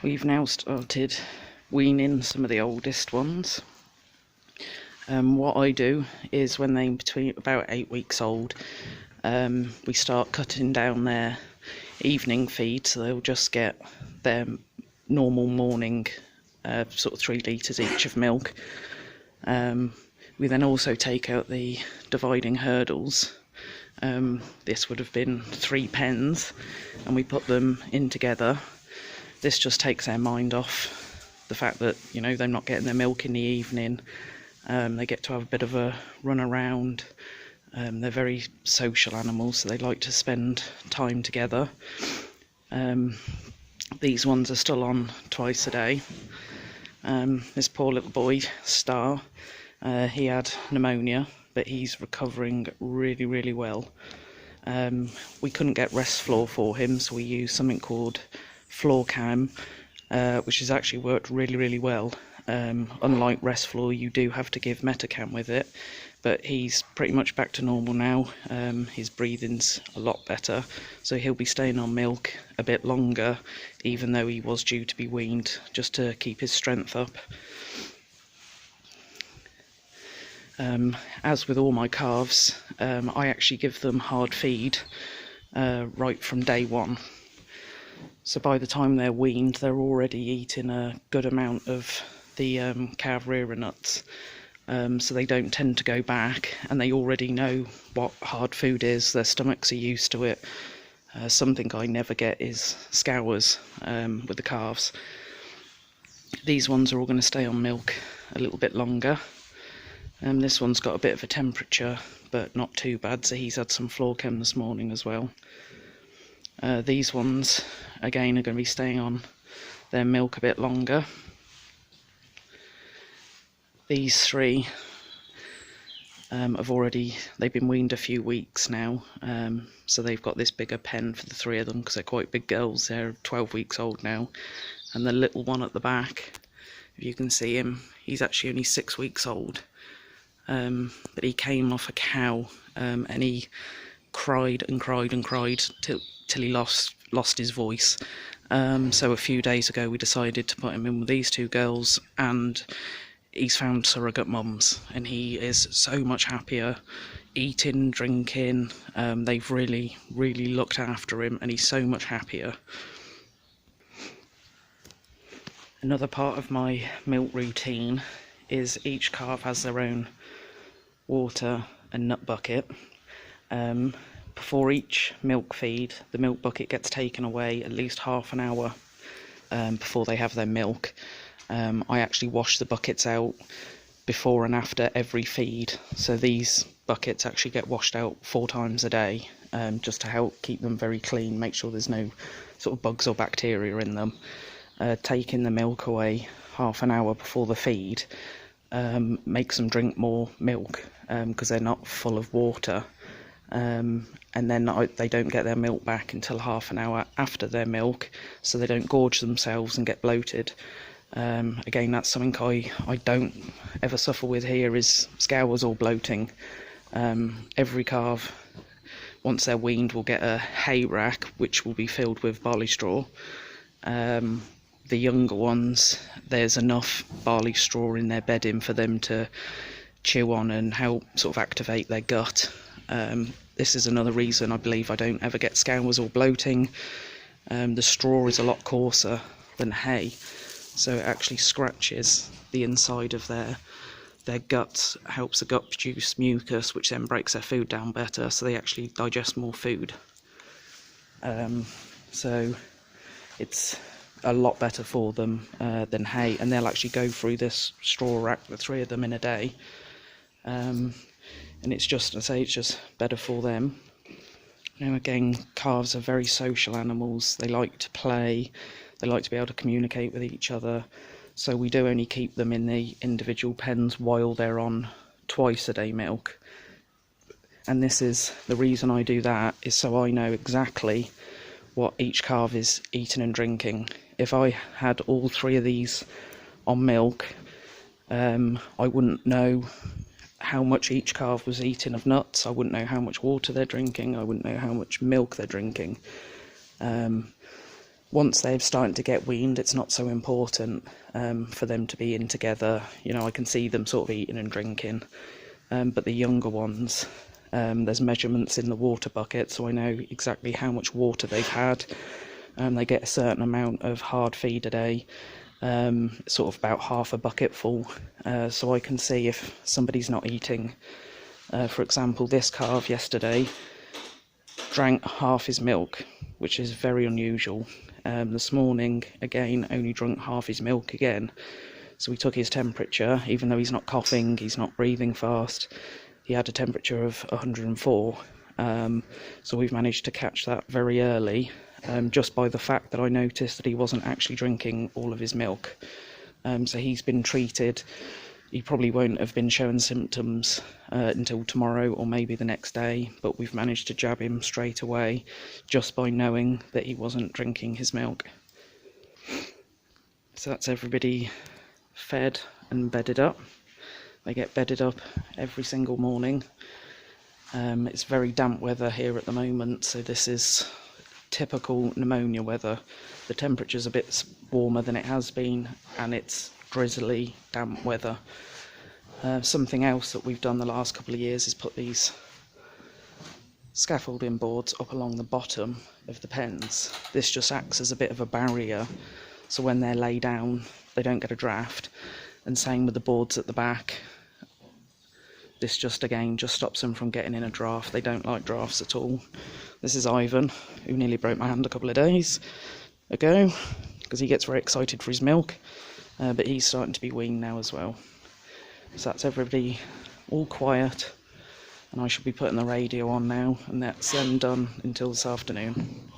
We've now started weaning some of the oldest ones. What I do is when they're between about 8 weeks old, we start cutting down their evening feed, so they'll just get their normal morning sort of 3 litres each of milk. We then also take out the dividing hurdles. This would have been 3 pens, and we put them in together. This just takes their mind off the fact that, you know, they're not getting their milk in the evening. They get to have a bit of a run around. They're very social animals, so they like to spend time together. These ones are still on twice a day. This poor little boy, Star, he had pneumonia, but he's recovering really, really well. We couldn't get rest floor for him, so we used something called floor cam, which has actually worked really, really well. Unlike rest floor, you do have to give metacam with it, but he's pretty much back to normal now. His breathing's a lot better, so he'll be staying on milk a bit longer, even though he was due to be weaned, just to keep his strength up. As with all my calves, I actually give them hard feed right from day one. So by the time they're weaned, they're already eating a good amount of the calf rearer nuts. So they don't tend to go back, and they already know what hard food is. Their stomachs are used to it. Something I never get is scours with the calves. These ones are all going to stay on milk a little bit longer. This one's got a bit of a temperature, but not too bad, so he's had some floor chem this morning as well. These ones, again, are going to be staying on their milk a bit longer. These 3 they've been weaned a few weeks now, so they've got this bigger pen for the 3 of them, because they're quite big girls. They're 12 weeks old now. And the little one at the back, if you can see him, he's actually only 6 weeks old. But he came off a cow, and he cried and cried and cried till he lost his voice. So a few days ago we decided to put him in with these 2 girls, and he's found surrogate mums, and he is so much happier, eating, drinking. They've really, really looked after him, and he's so much happier. Another part of my milk routine is each calf has their own water and nut bucket. Before each milk feed, the milk bucket gets taken away at least half an hour before they have their milk. I actually wash the buckets out before and after every feed, so these buckets actually get washed out 4 times a day, just to help keep them very clean, make sure there's no sort of bugs or bacteria in them. Taking the milk away half an hour before the feed makes them drink more milk, because they're not full of water. And then they don't get their milk back until half an hour after their milk, so they don't gorge themselves and get bloated. Again, that's something I don't ever suffer with here, is scours or bloating. Every calf, once they're weaned, will get a hay rack, which will be filled with barley straw. The younger ones, there's enough barley straw in their bedding for them to chew on and help sort of activate their gut. This is another reason I believe I don't ever get scours or bloating. The straw is a lot coarser than hay, so it actually scratches the inside of their guts, helps the gut produce mucus, which then breaks their food down better, so they actually digest more food. So it's a lot better for them than hay, and they'll actually go through this straw rack, the 3 of them, in a day. And it's just, I say, it's just better for them. Now again, calves are very social animals. They like to play, they like to be able to communicate with each other, so we do only keep them in the individual pens while they're on twice a day milk. And this is the reason I do that, is so I know exactly what each calf is eating and drinking. If I had all 3 of these on milk, I wouldn't know how much each calf was eating of nuts, I wouldn't know how much water they're drinking, I wouldn't know how much milk they're drinking. Once they're starting to get weaned, it's not so important for them to be in together. You know, I can see them sort of eating and drinking, but the younger ones, there's measurements in the water bucket, so I know exactly how much water they've had. They get a certain amount of hard feed a day, sort of about half a bucket full, so I can see if somebody's not eating. For example, this calf yesterday drank half his milk, which is very unusual. This morning, again, only drunk half his milk again. So we took his temperature, even though he's not coughing, he's not breathing fast. He had a temperature of 104. So we've managed to catch that very early, just by the fact that I noticed that he wasn't actually drinking all of his milk. So he's been treated. He probably won't have been showing symptoms until tomorrow or maybe the next day, but we've managed to jab him straight away just by knowing that he wasn't drinking his milk. So that's everybody fed and bedded up. They get bedded up every single morning. It's very damp weather here at the moment, so this is typical pneumonia weather. The temperature's a bit warmer than it has been, and it's drizzly, damp weather. Something else that we've done the last couple of years is put these scaffolding boards up along the bottom of the pens. This just acts as a bit of a barrier, so when they're laid down they don't get a draft, and same with the boards at the back. This just stops them from getting in a draft. They don't like drafts at all. This is Ivan, who nearly broke my hand a couple of days ago because he gets very excited for his milk, but he's starting to be weaned now as well. So that's everybody all quiet, and I should be putting the radio on now, and that's done until this afternoon.